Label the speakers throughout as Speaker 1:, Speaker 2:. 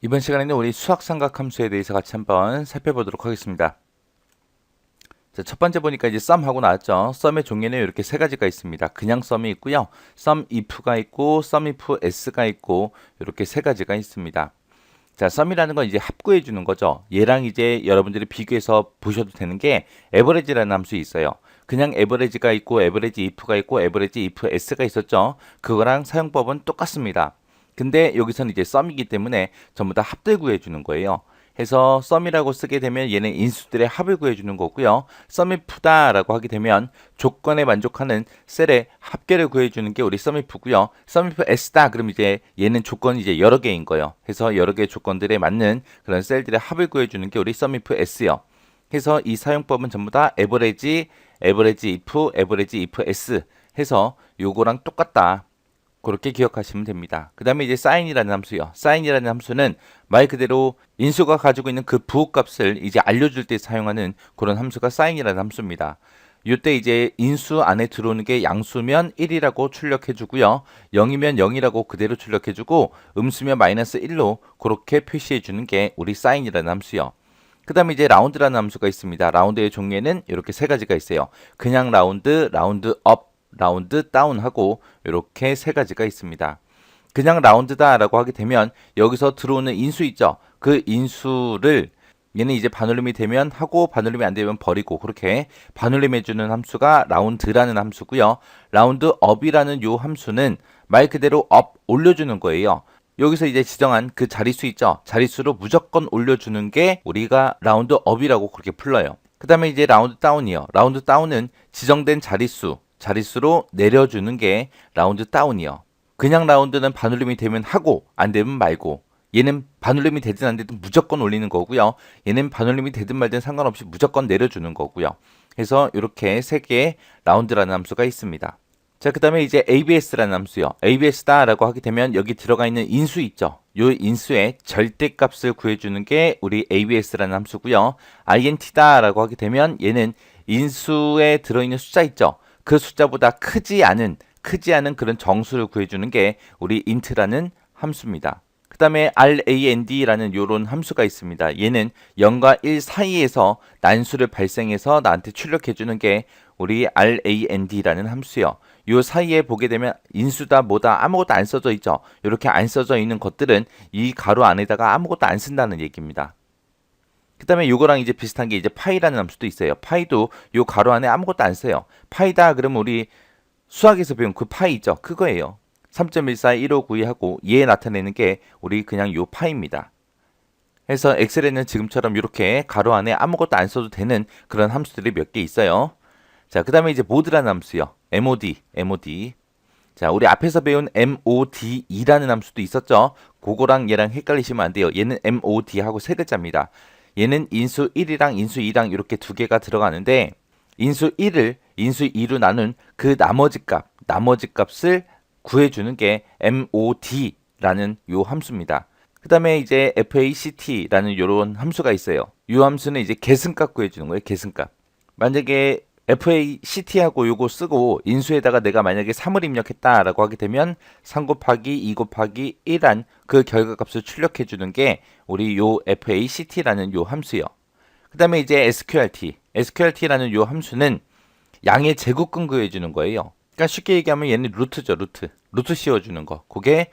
Speaker 1: 이번 시간에는 우리 수학삼각 함수에 대해서 같이 한번 살펴보도록 하겠습니다. 자, 첫 번째 보니까 이제 썸하고 나왔죠. 썸의 종류는 이렇게 세 가지가 있습니다. 그냥 썸이 있고요. 썸 if가 있고 썸 if s가 있고 이렇게 세 가지가 있습니다. 자, 썸이라는 건 이제 합구해 주는 거죠. 얘랑 이제 여러분들이 비교해서 보셔도 되는 게 에버리지라는 함수 있어요. 그냥 에버리지가 있고 에버리지 if가 있고 에버리지 if s가 있었죠. 그거랑 사용법은 똑같습니다. 근데 여기서는 이제 썸이기 때문에 전부 다 합들 구해 주는 거예요. 해서 썸이라고 쓰게 되면 얘는 인수들의 합을 구해 주는 거고요. 썸이프다라고 하게 되면 조건에 만족하는 셀의 합계를 구해 주는 게 우리 썸이프고요. 썸이프 s다 그럼 이제 얘는 조건이 이제 여러 개인 거예요. 해서 여러 개의 조건들에 맞는 그런 셀들의 합을 구해 주는 게 우리 썸이프 s요. 해서 이 사용법은 전부 다 에버리지, 에버리지 if, 에버리지 if s 해서 요거랑 똑같다. 그렇게 기억하시면 됩니다. 그 다음에 이제 sign이라는 함수요. sign이라는 함수는 말 그대로 인수가 가지고 있는 그 부호값을 이제 알려줄 때 사용하는 그런 함수가 sign이라는 함수입니다. 이때 이제 인수 안에 들어오는 게 양수면 1이라고 출력해 주고요. 0이면 0이라고 그대로 출력해 주고 음수면 마이너스 1로 그렇게 표시해 주는 게 우리 sign이라는 함수요. 그 다음에 이제 라운드라는 함수가 있습니다. 라운드의 종류에는 이렇게 세 가지가 있어요. 그냥 라운드, 라운드 업, 라운드 다운하고 이렇게 세 가지가 있습니다. 그냥 라운드다라고 하게 되면 여기서 들어오는 인수 있죠? 그 인수를 얘는 이제 반올림이 되면 하고 반올림이 안 되면 버리고 그렇게 반올림 해주는 함수가 라운드라는 함수고요. 라운드 업이라는 요 함수는 말 그대로 업 올려주는 거예요. 여기서 이제 지정한 그 자릿수 있죠? 자릿수로 무조건 올려주는 게 우리가 라운드 업이라고 그렇게 불러요. 그 다음에 이제 라운드 다운이요. 라운드 다운은 지정된 자릿수로 내려주는 게 라운드 다운이요. 그냥 라운드는 반올림이 되면 하고 안 되면 말고 얘는 반올림이 되든 안 되든 무조건 올리는 거고요. 얘는 반올림이 되든 말든 상관없이 무조건 내려주는 거고요. 그래서 이렇게 세 개의 라운드라는 함수가 있습니다. 자, 그 다음에 이제 ABS라는 함수요. ABS다라고 하게 되면 여기 들어가 있는 인수 있죠. 요 인수의 절대값을 구해주는 게 우리 ABS라는 함수고요. INT다라고 하게 되면 얘는 인수에 들어있는 숫자 있죠. 그 숫자보다 크지 않은 그런 정수를 구해주는 게 우리 int라는 함수입니다. 그 다음에 rand라는 요런 함수가 있습니다. 얘는 0과 1 사이에서 난수를 발생해서 나한테 출력해주는 게 우리 rand라는 함수요. 요 사이에 보게 되면 인수다 뭐다 아무것도 안 써져 있죠. 이렇게 안 써져 있는 것들은 이 가로 안에다가 아무것도 안 쓴다는 얘기입니다. 그 다음에 요거랑 이제 비슷한 게 이제 파이라는 함수도 있어요. 파이도 요 가로 안에 아무것도 안 써요. 파이다 그러면 우리 수학에서 배운 그 파이 있죠. 그거예요. 3.141592 하고 얘 나타내는 게 우리 그냥 요 파이입니다. 해서 엑셀에는 지금처럼 이렇게 가로 안에 아무것도 안 써도 되는 그런 함수들이 몇 개 있어요. 자, 그 다음에 이제 모드라는 함수요. mod. 자, 우리 앞에서 배운 mod이라는 함수도 있었죠. 그거랑 얘랑 헷갈리시면 안 돼요. 얘는 mod하고 세 글자입니다. 얘는 인수 1이랑 인수 2랑 이렇게 두 개가 들어가는데 인수 1을 인수 2로 나눈 그 나머지 값을 구해주는 게 mod라는 요 함수입니다. 그 다음에 이제 fact라는 요런 함수가 있어요. 이 함수는 이제 계승값 구해주는 거예요. 계승값. 만약에 FACT하고 요거 쓰고 인수에다가 내가 만약에 3을 입력했다라고 하게 되면 3 곱하기 2 곱하기 1한 그 결과값을 출력해 주는 게 우리 요 FACT라는 요 함수요. 그 다음에 이제 SQRT라는 요 함수는 양의 제곱근 구해 주는 거예요. 그러니까 쉽게 얘기하면 얘는 루트죠, 루트 씌워주는 거. 그게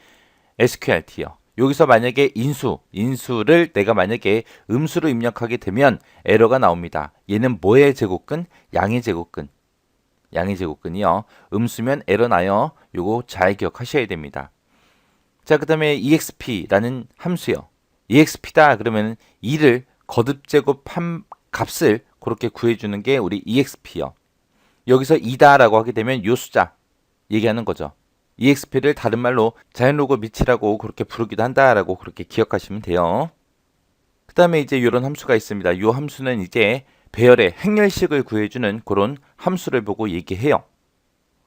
Speaker 1: SQRT요. 여기서 만약에 인수를 내가 만약에 음수로 입력하게 되면 에러가 나옵니다. 얘는 뭐의 제곱근? 양의 제곱근이요. 음수면 에러 나요. 요거 잘 기억하셔야 됩니다. 자, 그 다음에 EXP라는 함수요. EXP다 그러면 2를 거듭제곱한 값을 그렇게 구해주는 게 우리 EXP요. 여기서 2다라고 하게 되면 요 숫자 얘기하는 거죠. EXP를 다른 말로 자연로고 밑이라고 그렇게 부르기도 한다라고 그렇게 기억하시면 돼요. 그 다음에 이제 이런 함수가 있습니다. 이 함수는 이제 배열의 행렬식을 구해주는 그런 함수를 보고 얘기해요.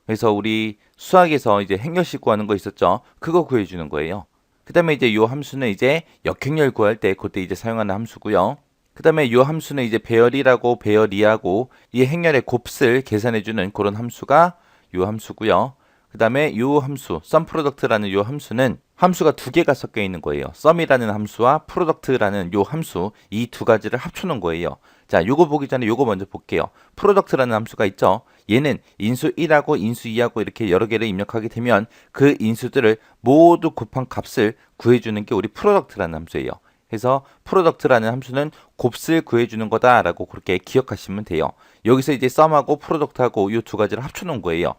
Speaker 1: 그래서 우리 수학에서 이제 행렬식 구하는 거 있었죠. 그거 구해주는 거예요. 그 다음에 이제 이 함수는 이제 역행렬 구할 때 그때 이제 사용하는 함수고요. 그 다음에 이 함수는 이제 배열이하고 이 행렬의 곱을 계산해주는 그런 함수가 이 함수고요. 그 다음에 요 함수, SUMPRODUCT라는 요 함수는 함수가 두 개가 섞여 있는 거예요. SUM이라는 함수와 PRODUCT라는 요 함수, 이 두 가지를 합쳐놓은 거예요. 자, 요거 보기 전에 요거 먼저 볼게요. PRODUCT라는 함수가 있죠. 얘는 인수 1하고 인수 2하고 이렇게 여러 개를 입력하게 되면 그 인수들을 모두 곱한 값을 구해주는 게 우리 PRODUCT라는 함수예요. 그래서 PRODUCT라는 함수는 곱을 구해주는 거다라고 그렇게 기억하시면 돼요. 여기서 이제 SUM하고 PRODUCT하고 이 두 가지를 합쳐놓은 거예요.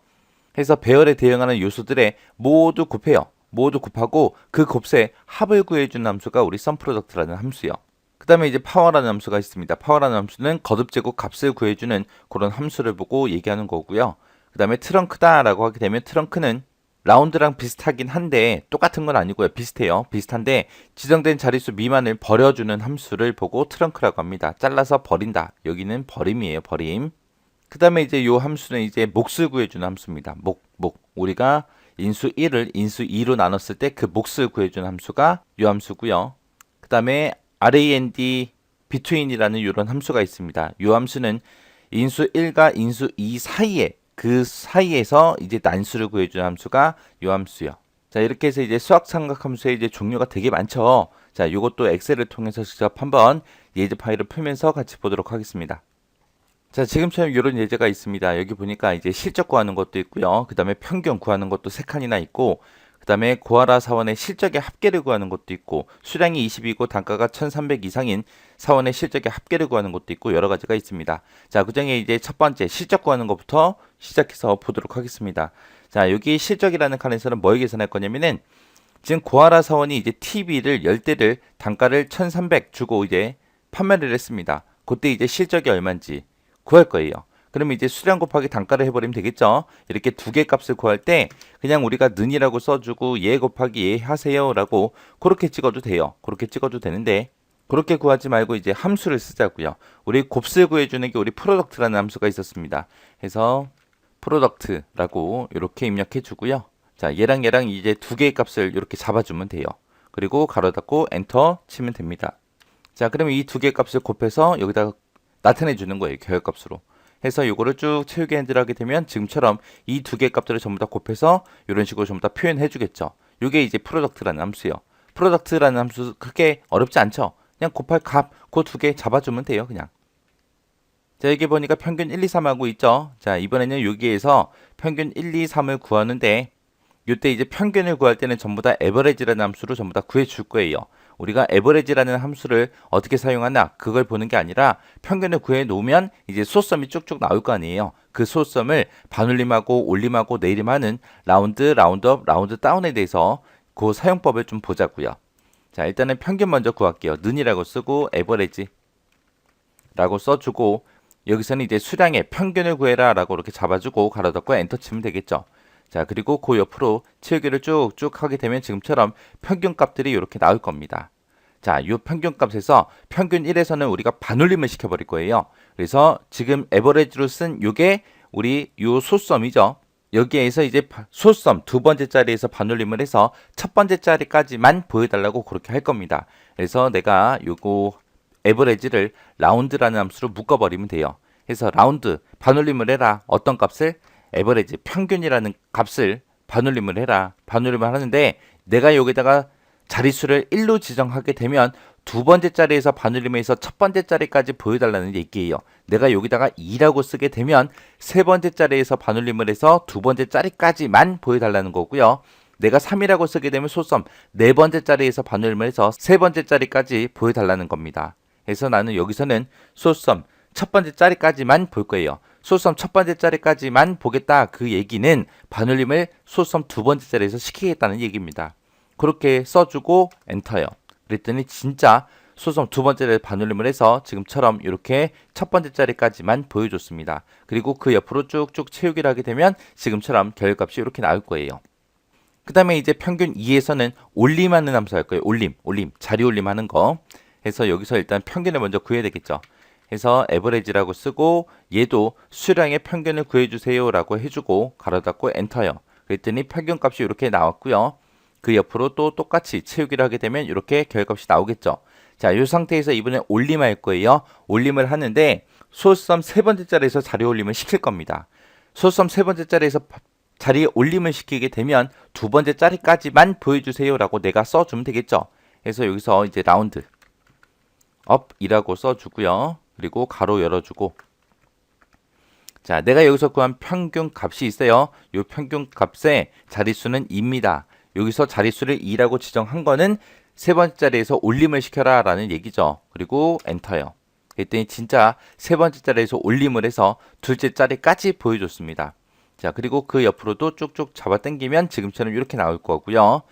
Speaker 1: 그래서 배열에 대응하는 요소들에 모두 곱해요. 모두 곱하고 그 곱의 합을 구해주는 함수가 우리 SUMPRODUCT라는 함수예요. 그 다음에 이제 파워라는 함수가 있습니다. 파워라는 함수는 거듭제곱 값을 구해주는 그런 함수를 보고 얘기하는 거고요. 그 다음에 트렁크다라고 하게 되면 트렁크는 라운드랑 비슷하긴 한데 똑같은 건 아니고요. 비슷해요. 비슷한데 지정된 자릿수 미만을 버려주는 함수를 보고 트렁크라고 합니다. 잘라서 버린다. 여기는 버림이에요. 버림. 그 다음에 이제 요 함수는 이제 몫을 구해주는 함수입니다. 목. 우리가 인수 1을 인수 2로 나눴을 때 그 몫을 구해주는 함수가 요 함수고요. 그 다음에 RAND between이라는 이런 함수가 있습니다. 요 함수는 인수 1과 인수 2 사이에 그 사이에서 이제 난수를 구해주는 함수가 요 함수요. 자, 이렇게 해서 이제 수학 삼각함수의 이제 종류가 되게 많죠. 자, 요것도 엑셀을 통해서 직접 한번 예제 파일을 풀면서 같이 보도록 하겠습니다. 자, 지금처럼 이런 예제가 있습니다. 여기 보니까 이제 실적 구하는 것도 있고요. 그 다음에 평균 구하는 것도 세 칸이나 있고, 그 다음에 구하라 사원의 실적의 합계를 구하는 것도 있고, 수량이 20이고 단가가 1300 이상인 사원의 실적의 합계를 구하는 것도 있고, 여러 가지가 있습니다. 자, 그 중에 이제 첫 번째 실적 구하는 것부터 시작해서 보도록 하겠습니다. 자, 여기 실적이라는 칸에서는 뭘 계산할 거냐면은, 지금 구하라 사원이 이제 TV를 10대를 단가를 1300 주고 이제 판매를 했습니다. 그때 이제 실적이 얼마인지 구할 거예요. 그러면 이제 수량 곱하기 단가를 해버리면 되겠죠. 이렇게 두 개 값을 구할 때 그냥 우리가 는이라고 써주고 예 곱하기 예 하세요 라고 그렇게 찍어도 돼요. 그렇게 찍어도 되는데 그렇게 구하지 말고 이제 함수를 쓰자고요. 우리 곱슬 구해주는 게 우리 프로덕트라는 함수가 있었습니다. 그래서 프로덕트라고 이렇게 입력해 주고요. 자, 얘랑 이제 두 개의 값을 이렇게 잡아주면 돼요. 그리고 가로 닫고 엔터 치면 됩니다. 자, 그러면 이 두 개의 값을 곱해서 여기다가 나타내 주는 거예요. 결값으로. 해서 요거를 쭉 채우기 핸들을 하게 되면 지금처럼 이 두 개의 값들을 전부 다 곱해서 이런 식으로 전부 다 표현해 주겠죠. 요게 이제 프로덕트라는 함수예요. 프로덕트라는 함수 그렇게 어렵지 않죠. 그냥 곱할 값 그 두 개 잡아주면 돼요. 그냥. 자, 여기 보니까 평균 1, 2, 3하고 있죠. 자, 이번에는 여기에서 평균 1, 2, 3을 구하는데 이때 이제 평균을 구할 때는 전부 다 에버리지라는 함수로 전부 다 구해 줄 거예요. 우리가 에버리지라는 함수를 어떻게 사용하나 그걸 보는 게 아니라 평균을 구해 놓으면 이제 소수점이 쭉쭉 나올 거 아니에요. 그 소수점을 반올림하고 올림하고 내림하는 라운드, 라운드업, 라운드 다운에 대해서 그 사용법을 좀 보자고요. 자, 일단은 평균 먼저 구할게요. 는이라고 쓰고 에버리지 라고 써주고 여기서는 이제 수량의 평균을 구해라 라고 이렇게 잡아주고 가로 닫고 엔터 치면 되겠죠. 자, 그리고 그 옆으로 채우기를 쭉쭉 하게 되면 지금처럼 평균 값들이 이렇게 나올 겁니다. 자, 이 평균 값에서 평균 1에서는 우리가 반올림을 시켜버릴 거예요. 그래서 지금 에버리지로 쓴 요게 우리 요 소수점이죠. 여기에서 이제 소수점 두 번째 자리에서 반올림을 해서 첫 번째 자리까지만 보여달라고 그렇게 할 겁니다. 그래서 내가 요거 에버리지를 라운드라는 함수로 묶어버리면 돼요. 그래서 라운드 반올림을 해라. 어떤 값을? 에버리지 평균이라는 값을 반올림을 해라. 반올림을 하는데 내가 여기다가 자릿수를 1로 지정하게 되면 두 번째 자리에서 반올림해서 첫 번째 자리까지 보여달라는 얘기예요. 내가 여기다가 2라고 쓰게 되면 세 번째 자리에서 반올림을 해서 두 번째 자리까지만 보여달라는 거고요. 내가 3이라고 쓰게 되면 소수점 네 번째 자리에서 반올림을 해서 세 번째 자리까지 보여달라는 겁니다. 그래서 나는 여기서는 소수점 첫 번째 자리까지만 볼 거예요. 소수점 첫 번째 자리까지만 보겠다. 그 얘기는 반올림을 소수점 두 번째 자리에서 시키겠다는 얘기입니다. 그렇게 써주고 엔터요. 그랬더니 진짜 소수점 두 번째 자리에 반올림을 해서 지금처럼 이렇게 첫 번째 자리까지만 보여줬습니다. 그리고 그 옆으로 쭉쭉 채우기를 하게 되면 지금처럼 결값이 이렇게 나올 거예요. 그 다음에 이제 평균 2에서는 올림하는 함수 할 거예요. 올림, 자리 올림하는 거. 해서 여기서 일단 평균을 먼저 구해야 되겠죠. 해서 에버리지라고 쓰고 얘도 수량의 평균을 구해주세요 라고 해주고 가로 닫고 엔터요. 그랬더니 평균값이 이렇게 나왔고요. 그 옆으로 또 똑같이 채우기를 하게 되면 이렇게 결값이 나오겠죠. 자, 이 상태에서 이번에 올림할 거예요. 올림을 하는데 소수점 세 번째 자리에서 자리 올림을 시킬 겁니다. 소수점 세 번째 자리에서 자리에 올림을 시키게 되면 두 번째 자리까지만 보여주세요라고 내가 써주면 되겠죠. 그래서 여기서 이제 라운드 업이라고 써주고요. 그리고 가로 열어주고, 자, 내가 여기서 구한 평균 값이 있어요. 이 평균 값의 자릿수는 2입니다. 여기서 자릿수를 2라고 지정한 거는 세 번째 자리에서 올림을 시켜라 라는 얘기죠. 그리고 엔터요. 그랬더니 진짜 세 번째 자리에서 올림을 해서 둘째 자리까지 보여줬습니다. 자, 그리고 그 옆으로도 쭉쭉 잡아 당기면 지금처럼 이렇게 나올 거고요.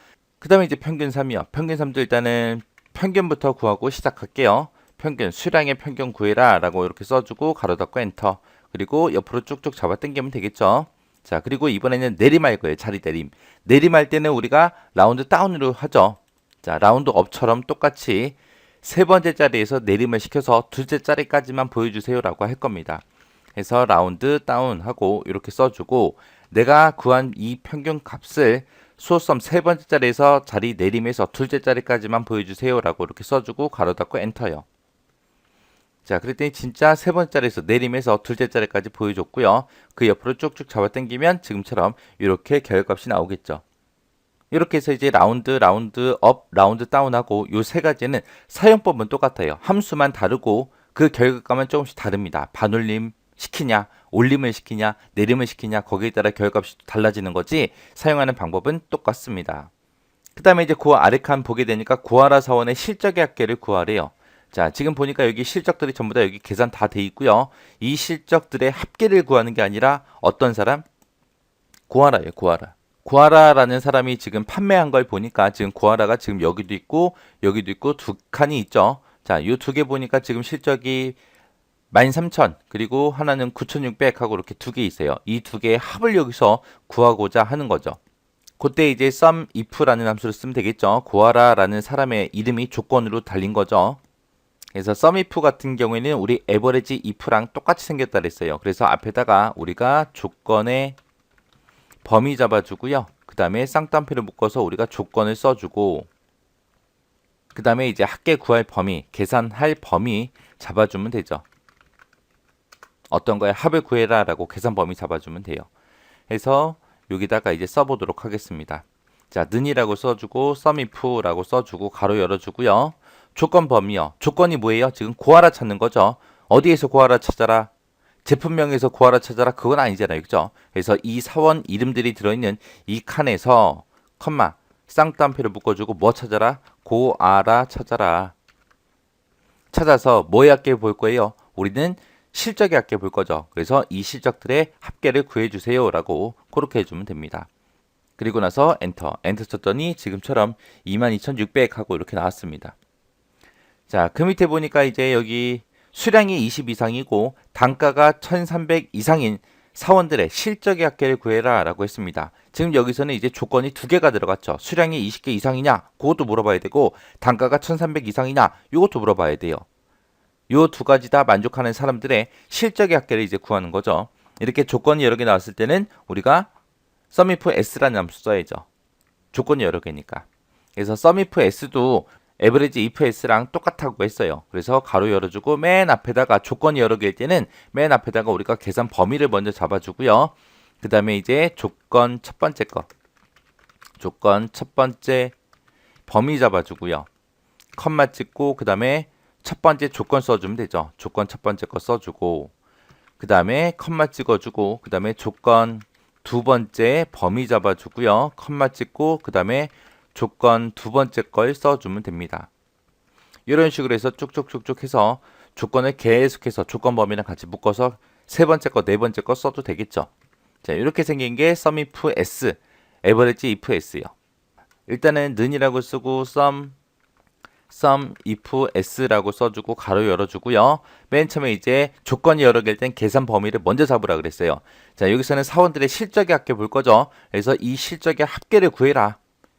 Speaker 1: 그 다음에 이제 평균 3이요. 평균 3도 일단은 평균부터 구하고 시작할게요. 평균, 수량의 평균 구해라 라고 이렇게 써주고 가로 닫고 엔터. 그리고 옆으로 쭉쭉 잡아 당기면 되겠죠. 자, 그리고 이번에는 내림할 거예요. 자리 내림. 내림할 때는 우리가 라운드 다운으로 하죠. 자, 라운드 업처럼 똑같이 세 번째 자리에서 내림을 시켜서 둘째 자리까지만 보여주세요 라고 할 겁니다. 그래서 라운드 다운 하고 이렇게 써주고, 내가 구한 이 평균 값을 수호섬 세 번째 자리에서 자리 내림에서 둘째 자리까지만 보여주세요 라고 이렇게 써주고 가로 닫고 엔터요. 자, 그랬더니 진짜 세 번째 자리에서 내림에서 둘째 자리까지 보여줬고요. 그 옆으로 쭉쭉 잡아 당기면 지금처럼 이렇게 결과값이 나오겠죠. 이렇게 해서 이제 라운드 업, 라운드 다운하고 요 세 가지는 사용법은 똑같아요. 함수만 다르고 그 결과값은 조금씩 다릅니다. 반올림 시키냐, 올림을 시키냐, 내림을 시키냐, 거기에 따라 결과값이 달라지는 거지 사용하는 방법은 똑같습니다. 그 다음에 이제 그 아래 칸 보게 되니까 구하라 사원의 실적의 합계를 구하래요. 자, 지금 보니까 여기 실적들이 전부 다 여기 계산 다 돼 있고요. 이 실적들의 합계를 구하는 게 아니라 어떤 사람? 구하라예요, 구하라. 구하라라는 사람이 지금 판매한 걸 보니까 지금 구하라가 지금 여기도 있고 두 칸이 있죠. 자, 이 두 개 보니까 지금 실적이 13,000 그리고 하나는 9,600 하고 이렇게 두 개 있어요. 이 두 개의 합을 여기서 구하고자 하는 거죠. 그때 이제 sum if라는 함수를 쓰면 되겠죠. 구하라라는 사람의 이름이 조건으로 달린 거죠. 그래서 sum if 같은 경우에는 우리 average if랑 똑같이 생겼다 그랬어요. 그래서 앞에다가 우리가 조건의 범위 잡아주고요. 그 다음에 쌍따옴표를 묶어서 우리가 조건을 써주고, 그 다음에 이제 합계 구할 범위, 계산할 범위 잡아주면 되죠. 어떤 거에 합을 구해라 라고 계산 범위 잡아주면 돼요. 그래서 여기다가 이제 써보도록 하겠습니다. 자, 는이라고 써주고 sum if라고 써주고 가로 열어주고요. 조건 범위요. 조건이 뭐예요? 지금 구하라 찾는 거죠. 어디에서 구하라 찾아라? 제품명에서 구하라 찾아라? 그건 아니잖아요. 그죠? 그래서 이 사원 이름들이 들어있는 이 칸에서 컴마 쌍따옴표를 묶어주고 뭐 찾아라? 구하라 찾아라. 찾아서 뭐의 합계 볼 거예요? 우리는 실적의 합계 볼 거죠. 그래서 이 실적들의 합계를 구해주세요 라고 그렇게 해주면 됩니다. 그리고 나서 엔터 쳤더니 지금처럼 22,600 하고 이렇게 나왔습니다. 자, 그 밑에 보니까 이제 여기 수량이 20 이상이고 단가가 1,300 이상인 사원들의 실적의 합계를 구해라 라고 했습니다. 지금 여기서는 이제 조건이 두 개가 들어갔죠. 수량이 20개 이상이냐? 그것도 물어봐야 되고, 단가가 1,300 이상이냐? 이것도 물어봐야 돼요. 요 두 가지 다 만족하는 사람들의 실적의 합계를 이제 구하는 거죠. 이렇게 조건이 여러 개 나왔을 때는 우리가 sum if s라는 함수 써야죠. 조건이 여러 개니까. 그래서 sum if s도 average if s랑 똑같다고 했어요. 그래서 가로 열어주고 맨 앞에다가 조건이 여러 개일 때는 맨 앞에다가 우리가 계산 범위를 먼저 잡아주고요. 그 다음에 이제 조건 첫 번째 거, 조건 첫 번째 범위 잡아주고요. 컴마 찍고 그 다음에 첫 번째 조건 써주면 되죠. 조건 첫 번째 거 써주고, 그 다음에 컴마 찍어주고, 그 다음에 조건 두 번째 범위 잡아주고요. 컴마 찍고 그 다음에 조건 두 번째 걸 써주면 됩니다. 이런 식으로 해서 쭉쭉쭉쭉 해서 조건을 계속해서 조건 범위랑 같이 묶어서 세 번째 거, 네 번째 거 써도 되겠죠. 자, 이렇게 생긴 게 sum if s, average if s요. 일단은 는이라고 쓰고 sum if s라고 써주고 가로 열어주고요. 맨 처음에 이제 조건이 여러 개일 땐 계산 범위를 먼저 잡으라 그랬어요. 자, 여기서는 사원들의 실적의 합계 볼 거죠. 그래서 이 실적의 합계를 구해라.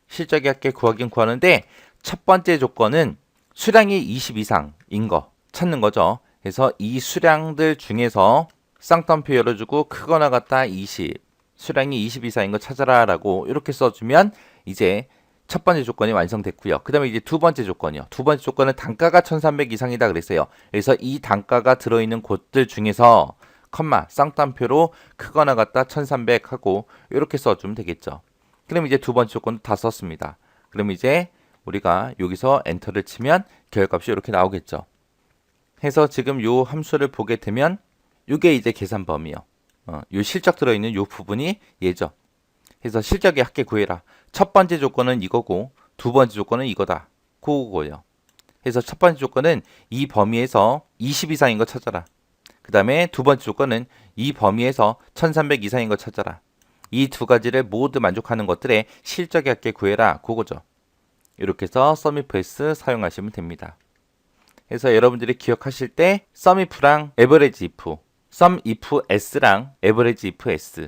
Speaker 1: 실적의 합계 구하긴 구하는데 첫 번째 조건은 수량이 20 이상인 거 찾는 거죠. 그래서 이 수량들 중에서 쌍따옴표 열어주고 크거나 같다 20, 수량이 20 이상인 거 찾아라 라고 이렇게 써주면 이제 첫 번째 조건이 완성됐고요. 그 다음에 이제 두 번째 조건이요. 두 번째 조건은 단가가 1,300 이상이다 그랬어요. 그래서 이 단가가 들어있는 곳들 중에서 컴마 쌍따옴표로 크거나 같다 1300 하고 이렇게 써주면 되겠죠. 그럼 이제 두 번째 조건도 다 썼습니다. 그럼 이제 우리가 여기서 엔터를 치면 결과값이 이렇게 나오겠죠. 해서 지금 요 함수를 보게 되면 이게 이제 계산 범위요. 요 실적 들어있는 요 부분이 얘죠. 그래서 실적의 합계 구해라. 첫 번째 조건은 이거고 두 번째 조건은 이거다. 그거고요. 그래서 첫 번째 조건은 이 범위에서 20 이상인 거 찾아라. 그 다음에 두 번째 조건은 이 범위에서 1300 이상인 거 찾아라. 이 두 가지를 모두 만족하는 것들의 실적의 합계 구해라. 그거죠. 이렇게 해서 SUMIF 사용하시면 됩니다. 그래서 여러분들이 기억하실 때 SUMIF랑 average if, SUMIF S랑 average if S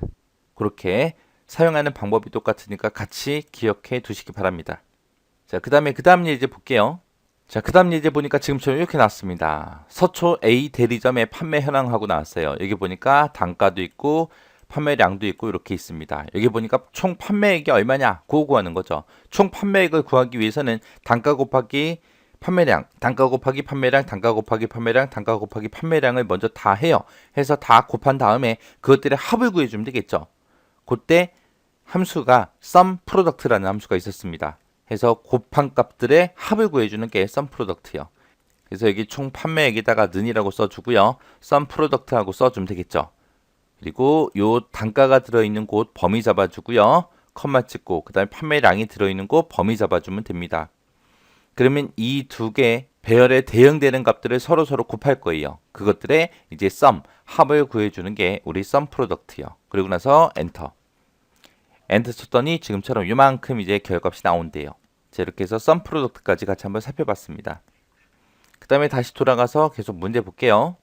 Speaker 1: 그렇게 사용하는 방법이 똑같으니까 같이 기억해 두시기 바랍니다. 자, 그 다음 예제 볼게요. 자, 그 다음 예제 보니까 지금처럼 이렇게 나왔습니다. 서초 A 대리점의 판매 현황하고 나왔어요. 여기 보니까 단가도 있고 판매량도 있고 이렇게 있습니다. 여기 보니까 총 판매액이 얼마냐? 그거 구하는 거죠. 총 판매액을 구하기 위해서는 단가 곱하기 판매량, 단가 곱하기 판매량, 단가 곱하기 판매량, 단가 곱하기 판매량을 먼저 다 해요. 해서 다 곱한 다음에 그것들의 합을 구해주면 되겠죠. 그때 함수가 sum product라는 함수가 있었습니다. 해서 곱한 값들의 합을 구해주는 게 sum product요. 그래서 여기 총 판매액에다가 는이라고 써주고요. sum product하고 써주면 되겠죠. 그리고 요 단가가 들어있는 곳 범위 잡아주고요. 컴마 찍고 그 다음에 판매량이 들어있는 곳 범위 잡아주면 됩니다. 그러면 이 두 개 배열에 대응되는 값들을 서로 곱할 거예요. 그것들의 이제 sum, 합을 구해주는 게 우리 sum product요. 그리고 나서 엔터. 엔터 쳤더니 지금처럼 이만큼 이제 결과값이 나온대요. 자, 이렇게 해서 sum product까지 같이 한번 살펴봤습니다. 그 다음에 다시 돌아가서 계속 문제 볼게요.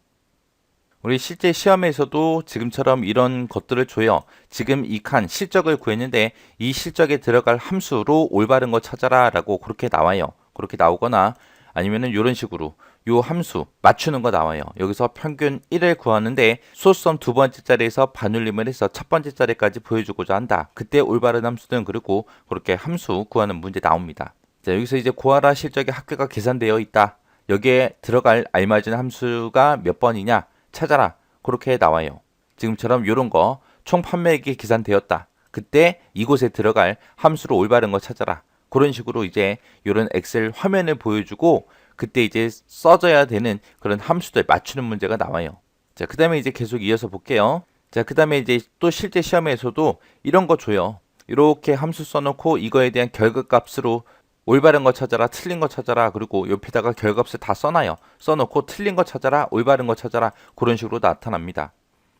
Speaker 1: 우리 실제 시험에서도 지금처럼 이런 것들을 줘요. 지금 이 칸 실적을 구했는데 이 실적에 들어갈 함수로 올바른 거 찾아라 라고 그렇게 나와요. 그렇게 나오거나 아니면은 이런 식으로 요 함수 맞추는 거 나와요. 여기서 평균 1을 구하는데 소수점 두 번째 자리에서 반올림을 해서 첫 번째 자리까지 보여주고자 한다. 그때 올바른 함수는 그리고 그렇게 함수 구하는 문제 나옵니다. 자, 여기서 이제 구하라 실적의 합계가 계산되어 있다. 여기에 들어갈 알맞은 함수가 몇 번이냐 찾아라. 그렇게 나와요. 지금처럼 이런 거 총 판매액이 계산되었다. 그때 이곳에 들어갈 함수로 올바른 거 찾아라. 그런 식으로 이제 이런 엑셀 화면을 보여주고 그때 이제 써져야 되는 그런 함수들 맞추는 문제가 나와요. 자, 그 다음에 이제 계속 이어서 볼게요. 자, 그 다음에 이제 또 실제 시험에서도 이런 거 줘요. 이렇게 함수 써놓고 이거에 대한 결과값으로 올바른 거 찾아라, 틀린 거 찾아라, 그리고 옆에다가 결과값을 다 써놔요. 써놓고 틀린 거 찾아라, 올바른 거 찾아라, 그런 식으로 나타납니다.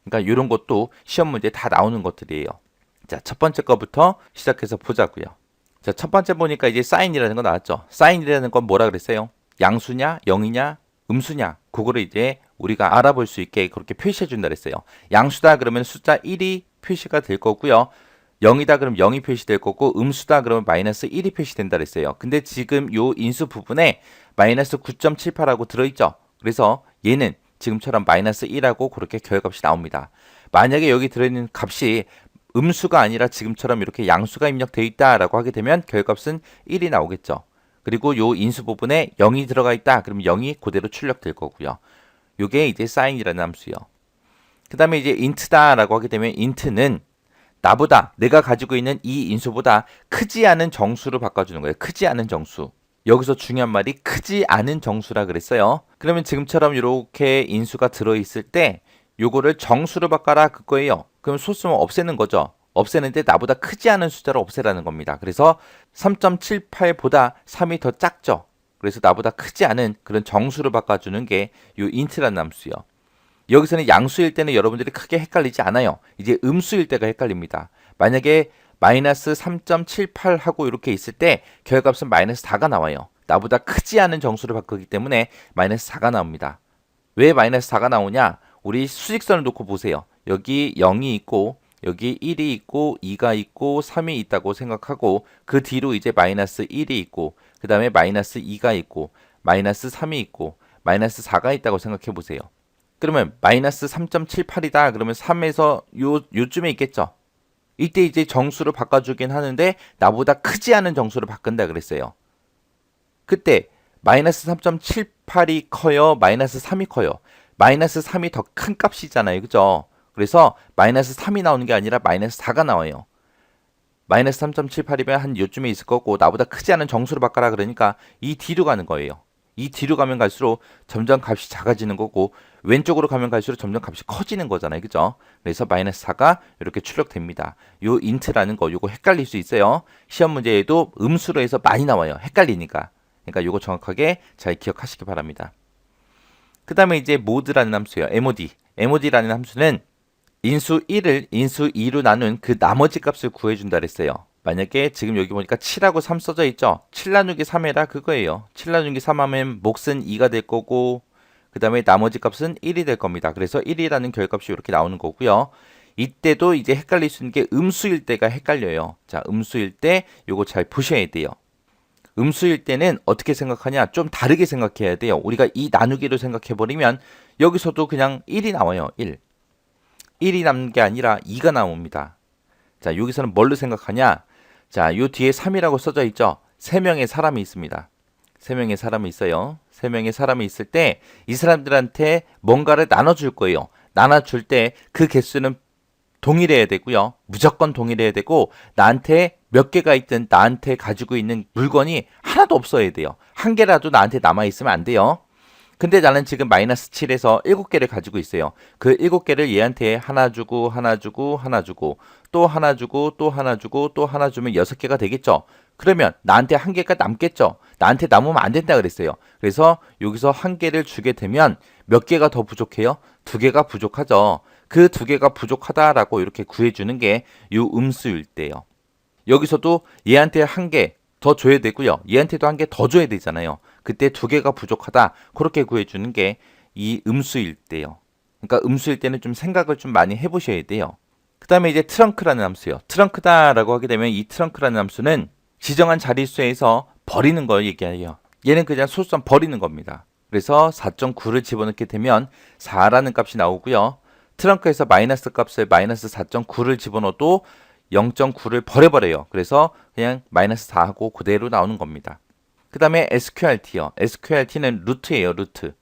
Speaker 1: 그러니까 이런 것도 시험 문제에 다 나오는 것들이에요. 자, 첫 번째 거부터 시작해서 보자고요. 자, 첫 번째 보니까 이제 사인이라는 거 나왔죠. 사인이라는 건 뭐라 그랬어요? 양수냐, 0이냐, 음수냐, 그거를 이제 우리가 알아볼 수 있게 그렇게 표시해 준다 그랬어요. 양수다 그러면 숫자 1이 표시가 될 거고요. 0이다 그러면 0이 표시될 거고 음수다 그러면 마이너스 1이 표시된다 그랬어요. 근데 지금 요 인수 부분에 마이너스 9.78하고 들어있죠. 그래서 얘는 지금처럼 마이너스 1하고 그렇게 결과값이 나옵니다. 만약에 여기 들어있는 값이 음수가 아니라 지금처럼 이렇게 양수가 입력되어 있다라고 하게 되면 결과값은 1이 나오겠죠. 그리고 요 인수 부분에 0이 들어가 있다. 그러면 0이 그대로 출력될 거고요. 요게 이제 sign이라는 함수요. 그 다음에 이제 int다라고 하게 되면 int는 나보다 내가 가지고 있는 이 인수보다 크지 않은 정수로 바꿔주는 거예요. 크지 않은 정수. 여기서 중요한 말이 크지 않은 정수라 그랬어요. 그러면 지금처럼 이렇게 인수가 들어있을 때 요거를 정수로 바꿔라 그거예요. 그럼 소수는 없애는 거죠. 없애는데 나보다 크지 않은 숫자를 없애라는 겁니다. 그래서 3.78보다 3이 더 작죠. 그래서 나보다 크지 않은 그런 정수로 바꿔주는 게 요 int라는 함수요. 여기서는 양수일 때는 여러분들이 크게 헷갈리지 않아요. 이제 음수일 때가 헷갈립니다. 만약에 마이너스 3.78 하고 이렇게 있을 때 결과값은 마이너스 4가 나와요. 나보다 크지 않은 정수를 바꾸기 때문에 마이너스 4가 나옵니다. 왜 마이너스 4가 나오냐? 우리 수직선을 놓고 보세요. 여기 0이 있고 여기 1이 있고 2가 있고 3이 있다고 생각하고 그 뒤로 이제 마이너스 1이 있고 그 다음에 마이너스 2가 있고 마이너스 3이 있고 마이너스 4가 있다고 생각해 보세요. 그러면 마이너스 3.78이다. 그러면 3에서 요쯤에 있겠죠. 이때 이제 정수로 바꿔주긴 하는데 나보다 크지 않은 정수로 바꾼다 그랬어요. 그때 마이너스 3.78이 커요? 마이너스 3이 커요? 마이너스 3이 더 큰 값이잖아요. 그죠? 그래서 마이너스 3이 나오는 게 아니라 마이너스 4가 나와요. 마이너스 3.78이면 한 요쯤에 있을 거고 나보다 크지 않은 정수로 바꿔라 그러니까 이 뒤로 가는 거예요. 이 뒤로 가면 갈수록 점점 값이 작아지는 거고 왼쪽으로 가면 갈수록 점점 값이 커지는 거잖아요. 그죠? 그래서 마이너스 4가 이렇게 출력됩니다. 요 인트라는 거 요거 헷갈릴 수 있어요. 시험 문제에도 음수로 해서 많이 나와요. 헷갈리니까. 그러니까 요거 정확하게 잘 기억하시기 바랍니다. 그 다음에 이제 모드라는 함수예요. mod. mod라는 함수는 인수 1을 인수 2로 나눈 그 나머지 값을 구해준다 그랬어요. 만약에 지금 여기 보니까 7하고 3 써져 있죠. 7 나누기 3해라 그거예요. 7 나누기 3 하면 몫은 2가 될 거고 그 다음에 나머지 값은 1이 될 겁니다. 그래서 1이라는 결값이 이렇게 나오는 거고요. 이때도 이제 헷갈릴 수 있는 게 음수일 때가 헷갈려요. 자, 음수일 때 요거 잘 보셔야 돼요. 음수일 때는 어떻게 생각하냐? 좀 다르게 생각해야 돼요. 우리가 이 나누기로 생각해버리면 여기서도 그냥 1이 나와요. 1. 1이 남는 게 아니라 2가 나옵니다. 자, 여기서는 뭘로 생각하냐? 자, 요 뒤에 3이라고 써져 있죠? 3명의 사람이 있습니다. 3명의 사람이 있어요. 3명의 사람이 있을 때 이 사람들한테 뭔가를 나눠줄 거예요. 나눠줄 때 그 개수는 동일해야 되고요. 무조건 동일해야 되고 나한테 몇 개가 있든 나한테 가지고 있는 물건이 하나도 없어야 돼요. 한 개라도 나한테 남아있으면 안 돼요. 근데 나는 지금 마이너스 7에서 7개를 가지고 있어요. 그 7개를 얘한테 하나 주고 하나 주고 하나 주고 또 하나 주고 또 하나 주고 또 하나 주면 6개가 되겠죠. 그러면 나한테 한 개가 남겠죠. 나한테 남으면 안 된다 그랬어요. 그래서 여기서 한 개를 주게 되면 몇 개가 더 부족해요? 2개가 부족하죠. 그 2개가 부족하다라고 이렇게 구해주는 게 이 음수일 때요. 여기서도 얘한테 한 개 더 줘야 되고요. 얘한테도 한 개 더 줘야 되잖아요. 그때 2개가 부족하다. 그렇게 구해주는 게 이 음수일 때요. 그러니까 음수일 때는 좀 생각을 좀 많이 해보셔야 돼요. 그 다음에 이제 트렁크라는 함수요. 트렁크다라고 하게 되면 이 트렁크라는 함수는 지정한 자릿수에서 버리는 걸 얘기해요. 얘는 그냥 소수점 버리는 겁니다. 그래서 4.9를 집어넣게 되면 4라는 값이 나오고요. 트렁크에서 마이너스 값을 마이너스 4.9를 집어넣어도 0.9를 버려버려요. 그래서 그냥 마이너스 4하고 그대로 나오는 겁니다. 그 다음에 sqrt요. sqrt는 루트예요. 루트.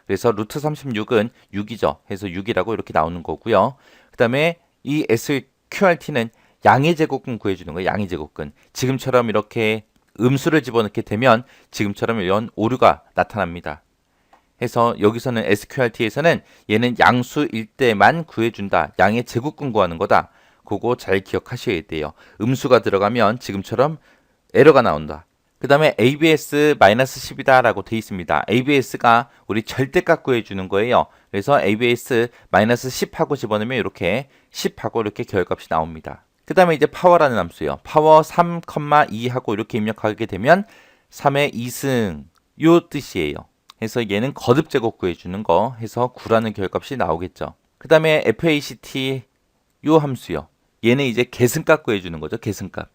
Speaker 1: 그래서 루트 36은 6이죠. 해서 6이라고 이렇게 나오는 거고요. 그 다음에 이 sqrt는 양의 제곱근 구해주는 거예요. 양의 제곱근. 지금처럼 이렇게 음수를 집어넣게 되면 지금처럼 이런 오류가 나타납니다. 해서 여기서는 sqrt에서는 얘는 양수일 때만 구해준다. 양의 제곱근 구하는 거다. 그거 잘 기억하셔야 돼요. 음수가 들어가면 지금처럼 에러가 나온다. 그 다음에 abs-10이다 라고 되어 있습니다. abs가 우리 절대값 구해주는 거예요. 그래서 abs-10하고 집어넣으면 이렇게 10하고 이렇게 결값이 나옵니다. 그 다음에 이제 파워라는 함수예요. 파워 3,2 하고 이렇게 입력하게 되면 3의 2승 요 뜻이에요. 해서 얘는 거듭 제곱 구해주는 거 해서 9라는 결값이 나오겠죠. 그 다음에 fact 요 함수요. 얘는 이제 계승값 구해주는 거죠. 계승값.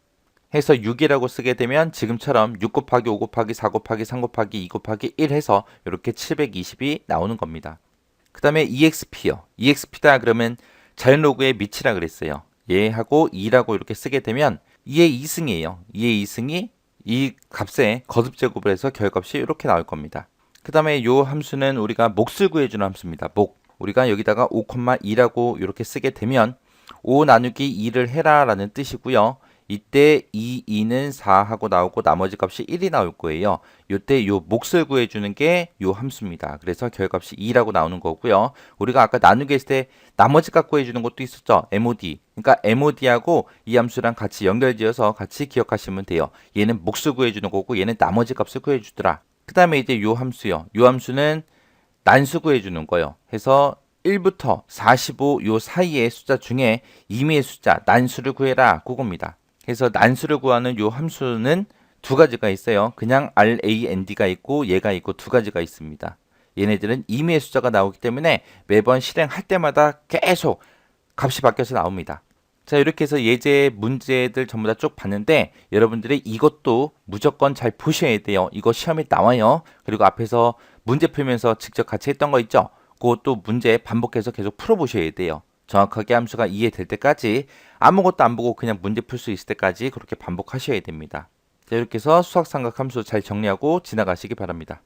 Speaker 1: 해서 6이라고 쓰게 되면 지금처럼 6 곱하기 5 곱하기 4 곱하기 3 곱하기 2 곱하기 1 해서 이렇게 720이 나오는 겁니다. 그 다음에 exp요. exp다 그러면 자연로그의 밑이라 그랬어요. 얘하고 2라고 이렇게 쓰게 되면 2의 2승이에요. 2의 2승이 이 값에 거듭제곱을 해서 결값이 이렇게 나올 겁니다. 그 다음에 요 함수는 우리가 몫을 구해주는 함수입니다. 몫. 우리가 여기다가 5,2라고 이렇게 쓰게 되면 5 나누기 2를 해라 라는 뜻이고요. 이때 2는 4하고 나오고 나머지 값이 1이 나올 거예요. 이때 요 몫을 구해주는 게 요 함수입니다. 그래서 결값이 2라고 나오는 거고요. 우리가 아까 나누기 했을 때 나머지 값 구해주는 것도 있었죠. mod. 그러니까 mod하고 이 함수랑 같이 연결지어서 같이 기억하시면 돼요. 얘는 몫을 구해주는 거고 얘는 나머지 값을 구해주더라. 그 다음에 이제 요 함수요. 요 함수는 난수 구해주는 거예요. 해서 1부터 45 요 사이의 숫자 중에 임의의 숫자 난수를 구해라 그겁니다. 그래서 난수를 구하는 요 함수는 두 가지가 있어요. 그냥 RAND가 있고 얘가 있고 두 가지가 있습니다. 얘네들은 임의의 숫자가 나오기 때문에 매번 실행할 때마다 계속 값이 바뀌어서 나옵니다. 자, 이렇게 해서 예제 문제들 전부 다 쭉 봤는데 여러분들이 이것도 무조건 잘 보셔야 돼요. 이거 시험에 나와요. 그리고 앞에서 문제 풀면서 직접 같이 했던 거 있죠? 그것도 문제 반복해서 계속 풀어보셔야 돼요. 정확하게 함수가 이해될 때까지 아무것도 안 보고 그냥 문제 풀 수 있을 때까지 그렇게 반복하셔야 됩니다. 자, 이렇게 해서 수학삼각함수 잘 정리하고 지나가시기 바랍니다.